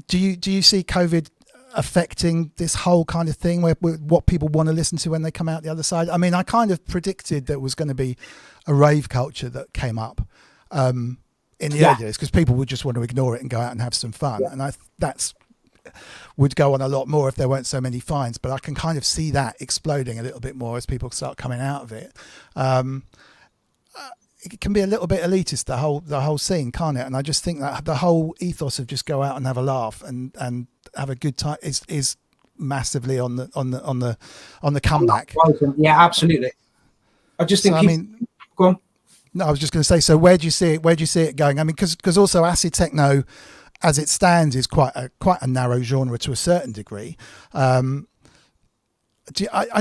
do you see COVID affecting this whole kind of thing, where what people want to listen to when they come out the other side? I mean, I kind of predicted there was going to be a rave culture that came up in the early days, because people would just want to ignore it and go out and have some fun. Yeah. And that's would go on a lot more if there weren't so many fines. But I can kind of see that exploding a little bit more as people start coming out of it. It can be a little bit elitist, the whole scene, can't it? And I just think that the whole ethos of just go out and have a laugh and have a good time is massively on the comeback. Yeah, absolutely. I just think. Go on. No, I was just going to say. So where do you see it going? I mean, because also acid techno, as it stands, is quite a narrow genre to a certain degree. I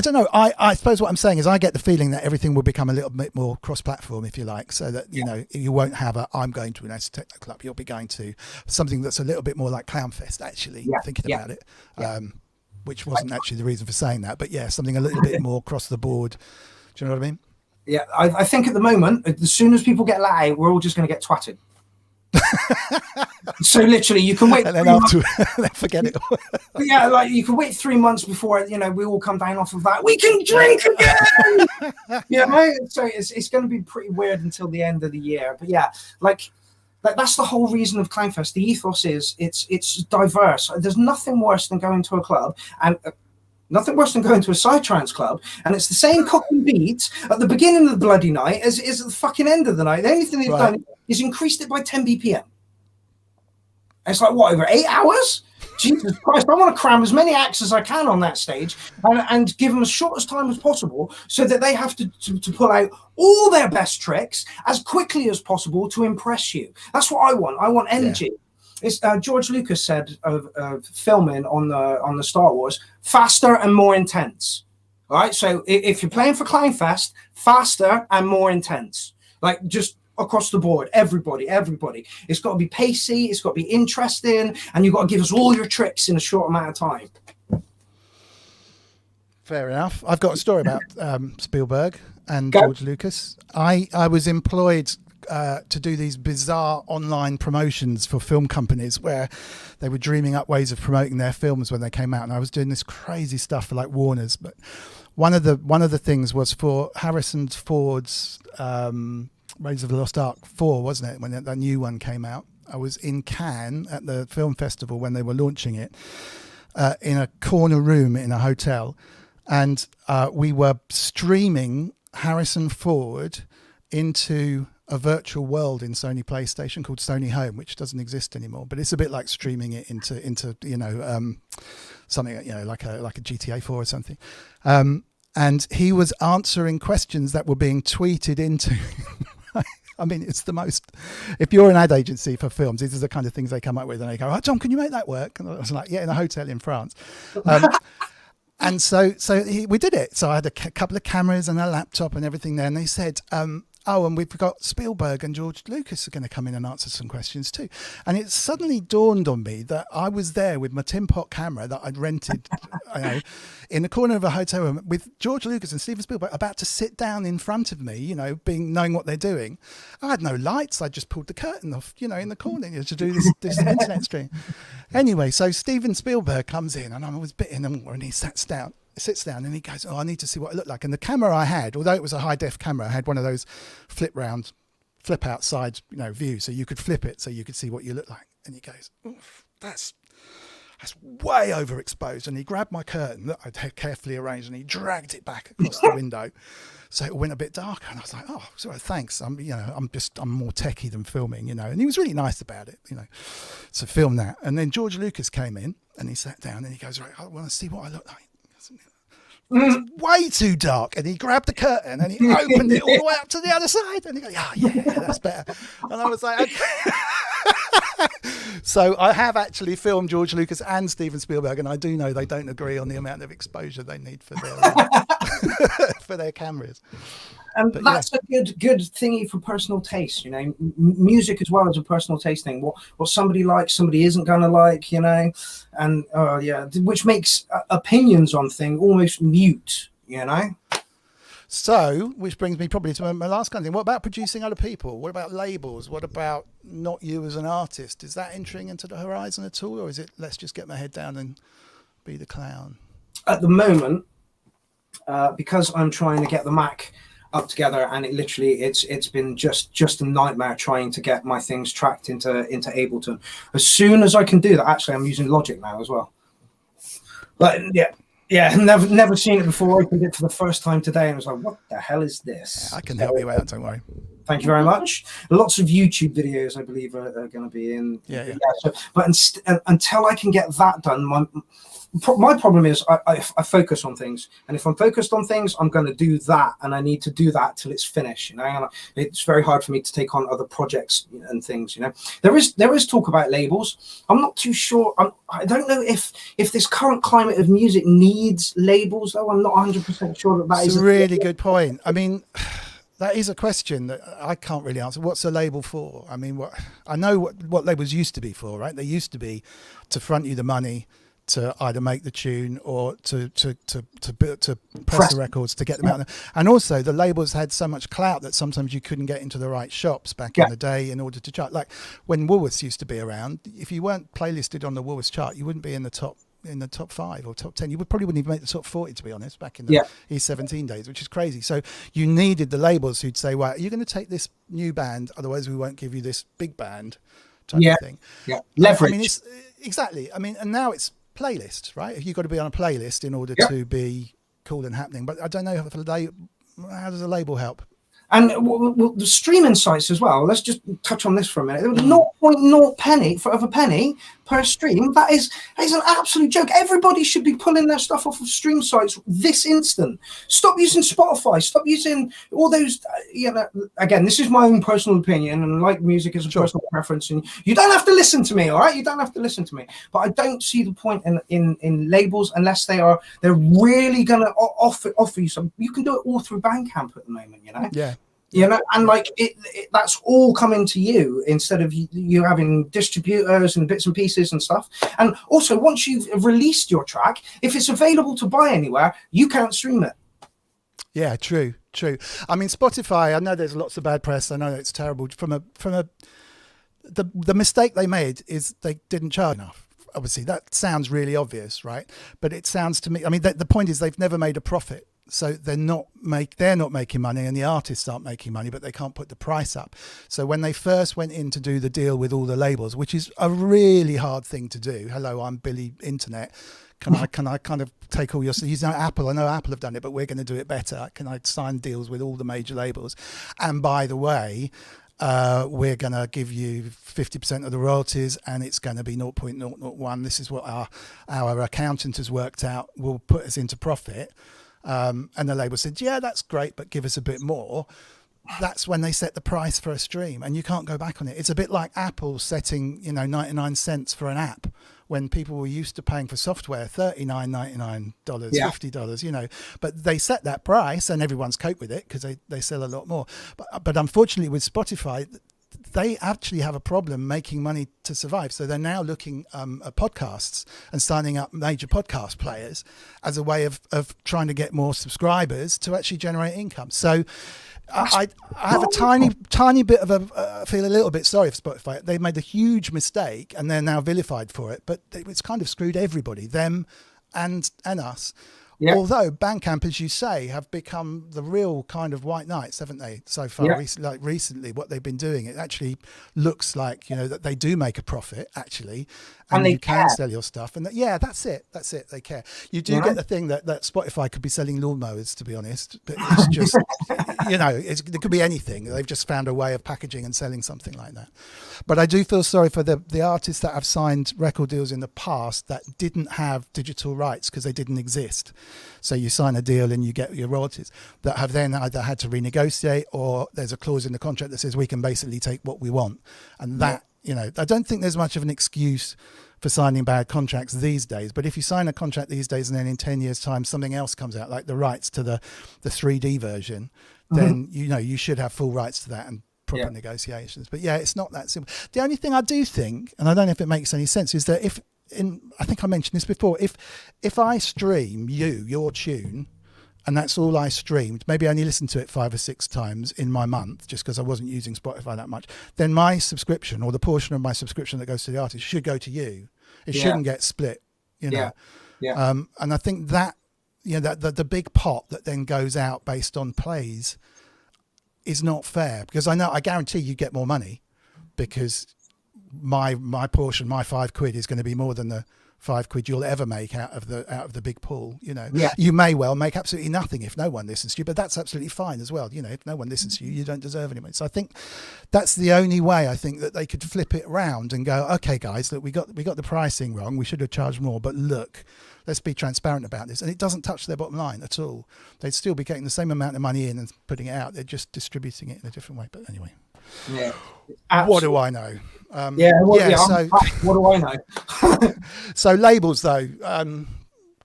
don't know. I suppose what I'm saying is I get the feeling that everything will become a little bit more cross-platform, if you like, so that, you know, you won't have I'm going to an acid techno club. You'll be going to something that's a little bit more like Clownfest, actually, thinking about it, which wasn't actually the reason for saying that. But yeah, something a little bit more across the board. Do you know what I mean? Yeah, I think at the moment, as soon as people get let out, we're all just going to get twatted. So literally, you can wait. And then after, forget it. Yeah, like you can wait 3 months before we all come down off of that. We can drink again. Yeah, so it's going to be pretty weird until the end of the year. But yeah, like that's the whole reason of Clownfest. The ethos is it's diverse. There's nothing worse than going to a club and. Nothing worse than going to a psytrance club, and it's the same cock and beat at the beginning of the bloody night as at the fucking end of the night. The only thing they've done is increased it by 10 BPM. It's like, what, over 8 hours? Jesus Christ, I want to cram as many acts as I can on that stage and give them as short as time as possible so that they have to pull out all their best tricks as quickly as possible to impress you. That's what I want. I want energy. Yeah. It's, George Lucas said of filming on the Star Wars, faster and more intense. All right, so if you're playing for Clownfest, faster and more intense, like just across the board, everybody. It's got to be pacey, it's got to be interesting, and you've got to give us all your tricks in a short amount of time. Fair enough. I've got a story about Spielberg and George Lucas. I was employed to do these bizarre online promotions for film companies where they were dreaming up ways of promoting their films when they came out, and I was doing this crazy stuff for like Warner's. But one of the things was for Harrison Ford's Raiders of the Lost Ark 4, wasn't it, when that new one came out? I was in Cannes at the film festival when they were launching it, in a corner room in a hotel, and we were streaming Harrison Ford into a virtual world in Sony PlayStation called Sony Home, which doesn't exist anymore, but it's a bit like streaming it into something like a GTA 4 or something. And he was answering questions that were being tweeted into. I mean, it's the most. If you're an ad agency for films, these are the kind of things they come up with, and they go, "Oh, John, can you make that work?" And I was like, "Yeah, in a hotel in France." And so we did it. So I had a couple of cameras and a laptop and everything there, and they said, oh, and we've got Spielberg and George Lucas are going to come in and answer some questions too. And it suddenly dawned on me that I was there with my Tim Pot camera that I'd rented in the corner of a hotel room with George Lucas and Steven Spielberg about to sit down in front of me, knowing what they're doing. I had no lights. I just pulled the curtain off, in the corner to do this internet stream. Anyway, so Steven Spielberg comes in and I was bitten and he sits down and he goes, "Oh, I need to see what it looked like." And the camera I had, although it was a high def camera, I had one of those flip out side, view, so you could flip it so you could see what you look like. And he goes, "Oof, that's way overexposed. And he grabbed my curtain that I'd had carefully arranged and he dragged it back across the window. So it went a bit darker, and I was like, "Oh, sorry, thanks. I'm more techie than filming, And he was really nice about it, So film that, and then George Lucas came in and he sat down and he goes, "Right, I want to see what I look like." It's way too dark, and he grabbed the curtain and he opened it all the way up to the other side, and he goes, "Yeah, that's better." And I was like, "Okay." So I have actually filmed George Lucas and Steven Spielberg, and I do know they don't agree on the amount of exposure they need for their for their cameras. And that's a good thingy for personal taste, music as well as a personal taste thing. What somebody likes, somebody isn't gonna like, and which makes opinions on things almost mute, So, which brings me probably to my last kind of thing. What about producing other people? What about labels? What about not you as an artist? Is that entering into the horizon at all, or is it let's just get my head down and be the clown? At the moment, because I'm trying to get the Mac up together, and it's been just a nightmare trying to get my things tracked into Ableton. As soon as I can do that, actually, I'm using Logic now as well. But yeah, never seen it before. I opened it for the first time today, and I was like, "What the hell is this?" I can help you out. Don't worry. Thank you very much. Lots of YouTube videos, I believe, are going to be in. Yeah. But until I can get that done, my problem is I focus on things, and if I'm focused on things, I'm going to do that, and I need to do that till it's finished. And it's very hard for me to take on other projects and things. There is talk about labels. I'm not too sure. I don't know if this current climate of music needs labels, though. I'm not 100% sure that is a really good point. I mean, that is a question that I can't really answer. What's a label for? I mean, I know what labels used to be for, right? They used to be to front you the money, to either make the tune or to press the records to get them out there. And also the labels had so much clout that sometimes you couldn't get into the right shops back in the day in order to chart. Like when Woolworths used to be around, if you weren't playlisted on the Woolworths chart, you wouldn't be in the top 5 or top 10. You probably wouldn't even make the top 40, to be honest, back in the E17 days, which is crazy. So you needed the labels who'd say, "Well, you're going to take this new band, otherwise we won't give you this big band," type of thing. Yeah, leverage. I mean, exactly. I mean, and now it's playlist, right? You've got to be on a playlist in order to be cool and happening. But I don't know how does a label help? And the streaming sites as well. Let's just touch on this for a minute. 0.0 penny of a penny per stream. That is an absolute joke. Everybody should be pulling their stuff off of stream sites this instant. Stop using Spotify. Stop using all those. Again, this is my own personal opinion, and like music is a personal preference. And you don't have to listen to me, all right? You don't have to listen to me. But I don't see the point in labels unless they're really going to offer you some. You can do it all through Bandcamp at the moment, Yeah. And like that's all coming to you instead of you having distributors and bits and pieces and stuff. And also, once you've released your track, if it's available to buy anywhere, you can't stream it. Yeah, true. I mean, Spotify, I know there's lots of bad press. I know it's terrible. The mistake they made is they didn't charge enough. Obviously, that sounds really obvious, right? But it sounds to me, I mean, the point is they've never made a profit. So they're not making money, and the artists aren't making money, but they can't put the price up. So when they first went in to do the deal with all the labels, which is a really hard thing to do. Hello, I'm Billy Internet. Can I kind of take all your? Apple. I know Apple have done it, but we're going to do it better. Can I sign deals with all the major labels? And by the way, we're going to give you 50% of the royalties, and it's going to be 0.001. This is what our accountant has worked out will put us into profit. And the label said, "Yeah, that's great, but give us a bit more." That's when they set the price for a stream, and you can't go back on it. It's a bit like Apple setting, 99 cents for an app when people were used to paying for software $39.99, $50, But they set that price, and everyone's coped with it because they sell a lot more. But unfortunately, with Spotify, they actually have a problem making money to survive. So they're now looking at podcasts and signing up major podcast players as a way of trying to get more subscribers to actually generate income. So I have a tiny bit of I feel a little bit sorry for Spotify. They made a huge mistake and they're now vilified for it, but it's kind of screwed everybody, them and us. Yeah. Although Bandcamp, as you say, have become the real kind of white knights, haven't they? So far, Yeah. recently, what they've been doing, it actually looks like, you know, that they do make a profit actually, And they you can care. sell your stuff. And yeah, that's it. They care. You do You know? get the thing that Spotify could be selling lawnmowers, to be honest, but it's just, you know, it could be anything. They've just found a way of packaging and selling something like that. But I do feel sorry for the artists that have signed record deals in the past that didn't have digital rights because they didn't exist. So you sign a deal and you get your royalties, that have then either had to renegotiate, or there's a clause in the contract that says we can basically take what we want. And that, you know, I don't think there's much of an excuse for signing bad contracts these days. But if you sign a contract these days and then in 10 years time something else comes out, like the rights to the 3D version, then you know you should have full rights to that and proper negotiations. But yeah, it's not that simple. The only thing I do think, and I don't know if it makes any sense, is that I think I mentioned this before, if I stream your tune, and that's all I streamed, maybe I only listened to it 5 or 6 times in my month just because I wasn't using Spotify that much, then my subscription, or the portion of my subscription that goes to the artist, should go to you. It shouldn't get split, you know. And I think that, you know, that the big pot that then goes out based on plays is not fair, because I guarantee you get more money, because my portion, my £5 is going to be more than the £5 you'll ever make out of the big pool. You know, you may well make absolutely nothing if no one listens to you, but that's absolutely fine as well. You know, if no one listens to you, you don't deserve any money. So I think that's the only way I think that they could flip it around and go, okay, guys, look, we got the pricing wrong. We should have charged more, but look, let's be transparent about this. And it doesn't touch their bottom line at all. They'd still be getting the same amount of money in and putting it out. They're just distributing it in a different way. But anyway. Yeah. What do I know? So what do I know? So labels, though,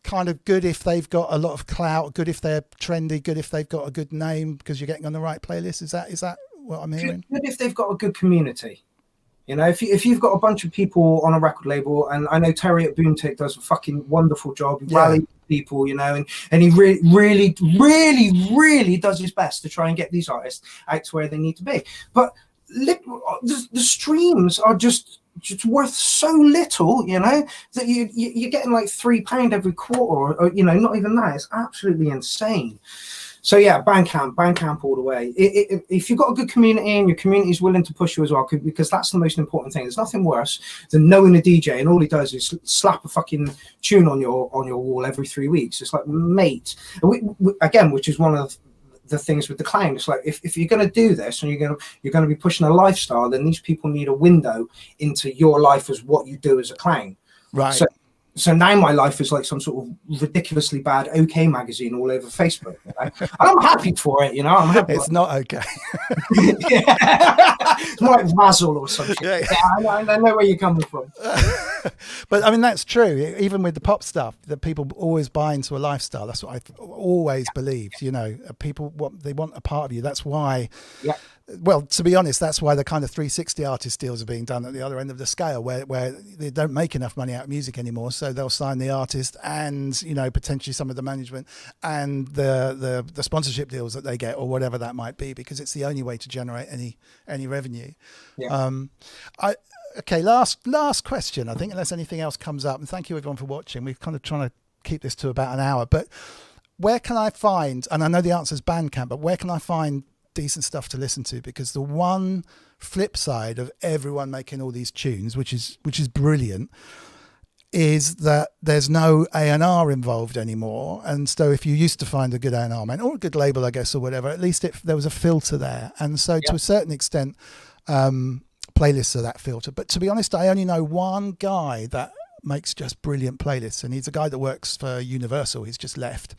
kind of good if they've got a lot of clout, good if they're trendy, good if they've got a good name because you're getting on the right playlist. Is that what I'm hearing? Good if they've got a good community. You know, if you've got a bunch of people on a record label, and I know Terry at BoomTick does a fucking wonderful job. He rallies people, you know, and he really does his best to try and get these artists out to where they need to be. But the streams are just worth so little, you know, that you're getting like £3 every quarter, or you know, not even that. It's absolutely insane. So yeah, Bandcamp all the way. If you've got a good community and your community is willing to push you as well, because that's the most important thing. There's nothing worse than knowing a DJ and all he does is slap a fucking tune on your wall every 3 weeks. It's like, mate, again, which is one of the things with the clown. It's like, if you're going to do this and you're going to be pushing a lifestyle, then these people need a window into your life as what you do as a clown. Right. So now my life is like some sort of ridiculously bad OK magazine all over Facebook. You know? And I'm happy for it, you know. I'm happy. It's not okay. It's more like Razzle or something. Yeah, I know where you're coming from. But I mean, that's true. Even with the pop stuff, that people always buy into a lifestyle. That's what I've always believed. You know, people they want a part of you. That's why. Yeah. Well, to be honest, that's why the kind of 360 artist deals are being done at the other end of the scale, where they don't make enough money out of music anymore, so they'll sign the artist and, you know, potentially some of the management and the sponsorship deals that they get, or whatever that might be, because it's the only way to generate any revenue. Yeah. Okay, last question, I think, unless anything else comes up. And thank you everyone for watching. We're kind of trying to keep this to about an hour, but where can I find, and I know the answer is Bandcamp, but where can I find decent stuff to listen to? Because the one flip side of everyone making all these tunes, which is brilliant, is that there's no A&R involved anymore. And so if you used to find a good A&R man, or a good label, I guess, or whatever, at least there was a filter there. And so to a certain extent, playlists are that filter. But to be honest, I only know one guy that makes just brilliant playlists, and he's a guy that works for Universal. He's just left.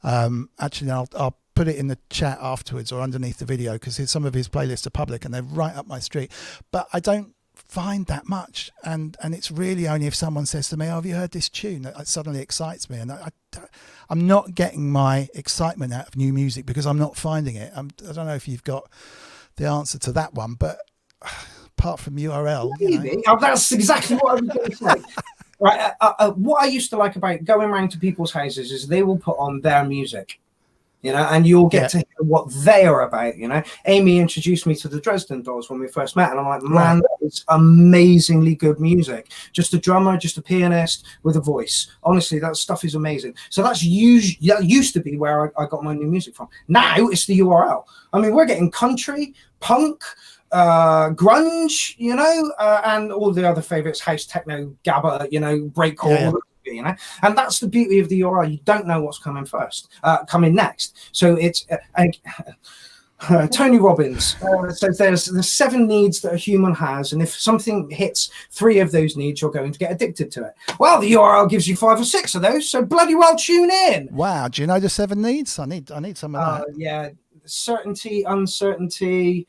Actually, I'll put it in the chat afterwards or underneath the video, because some of his playlists are public and they're right up my street. But I don't find that much, and it's really only if someone says to me, "Oh, have you heard this tune?" that suddenly excites me, and I'm not getting my excitement out of new music because I'm not finding it. I don't know if you've got the answer to that one, but apart from URL, you know. Oh, that's exactly what I was going to say. Right, what I used to like about going around to people's houses is they will put on their music. you know, and you'll get to hear what they are about, you know. Amy introduced me to the Dresden Dolls when we first met, and I'm like, man, that is amazingly good music. Just a drummer, just a pianist with a voice. Honestly, that stuff is amazing. So that used to be where I got my new music from. Now it's the URL. I mean, we're getting country, punk, grunge, you know, and all the other favorites, house, techno, gabba, you know, breakcore. You know, and that's the beauty of the URL. You don't know what's coming next. So it's Tony Robbins says there's 7 needs that a human has, and if something hits 3 of those needs, you're going to get addicted to it. Well, the URL gives you 5 or 6 of those, so bloody well tune in. Wow, do you know the 7 needs? I need some of that. Yeah, certainty, uncertainty.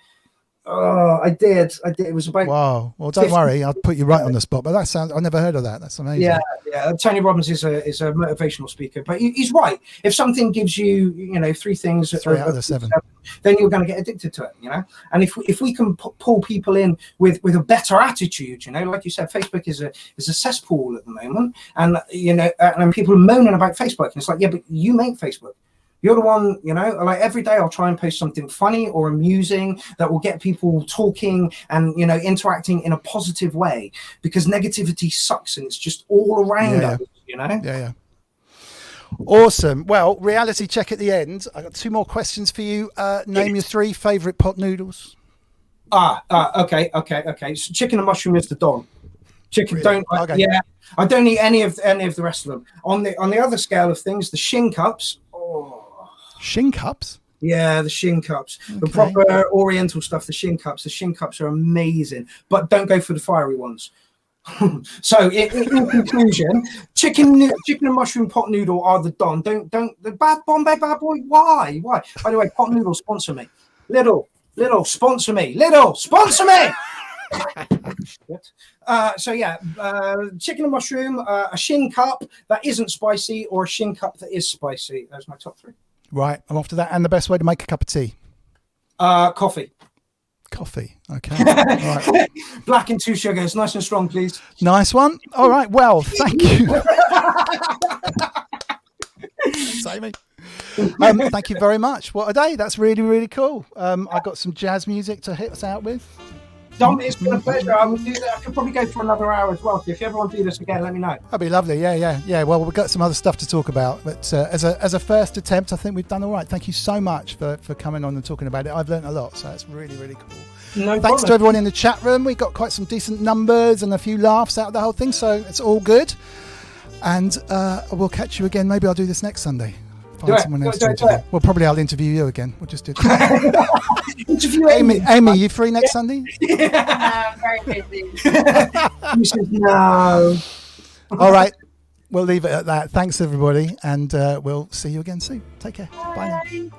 Oh, I did. It was about. Wow. Well, don't worry. I'll put you right on the spot. But I never heard of that. That's amazing. Yeah. Tony Robbins is a motivational speaker, but he's right. If something gives you, you know, 3 things, 3 out of the 7, then you're going to get addicted to it, you know. And if we can pull people in with a better attitude, you know, like you said, Facebook is a cesspool at the moment, and you know, and people are moaning about Facebook, and it's like, yeah, but you make Facebook. You're the one, you know, like every day I'll try and post something funny or amusing that will get people talking and, you know, interacting in a positive way, because negativity sucks and it's just all around us, you know? Yeah. Awesome. Well, reality check at the end. I got 2 more questions for you. Name your 3 favorite pot noodles. Okay. So chicken and mushroom is the Don. Chicken, Really? Yeah, I don't eat any of the rest of them. On the other scale of things, the shin cups. Shin cups? Yeah, the shin cups. Okay. The proper Oriental stuff, the shin cups. The shin cups are amazing, but don't go for the fiery ones. So, in conclusion, chicken and mushroom pot noodle are the Don. Don't the Bombay bad boy. Why? By the way, pot noodle sponsor me. Little sponsor me. Little sponsor me. So yeah, chicken and mushroom, a shin cup that isn't spicy, or a shin cup that is spicy. Those are my top 3. Right, I'm off to that. And the best way to make a cup of tea? Coffee. Okay. All right. Black and 2 sugars, nice and strong, please. Nice one. All right. Well, thank you. Sammy. Thank you very much. What a day. That's really, really cool. I got some jazz music to hit us out with. Dom, it's been a pleasure. I would do that. I could probably go for another hour as well. So if you ever want to do this again, let me know. That'd be lovely. Yeah. Well, we've got some other stuff to talk about, but as a first attempt, I think we've done all right. Thank you so much for coming on and talking about it. I've learned a lot, so it's really, really cool. Thanks to everyone in the chat room. We got quite some decent numbers and a few laughs out of the whole thing, so it's all good. And we'll catch you again. Maybe I'll do this next Sunday. Find someone else to interview. Well, probably I'll interview you again. We'll just do it. Interview Amy, you free next Sunday? I'm very busy. You said no. All right. We'll leave it at that. Thanks, everybody. And we'll see you again soon. Take care. Bye now.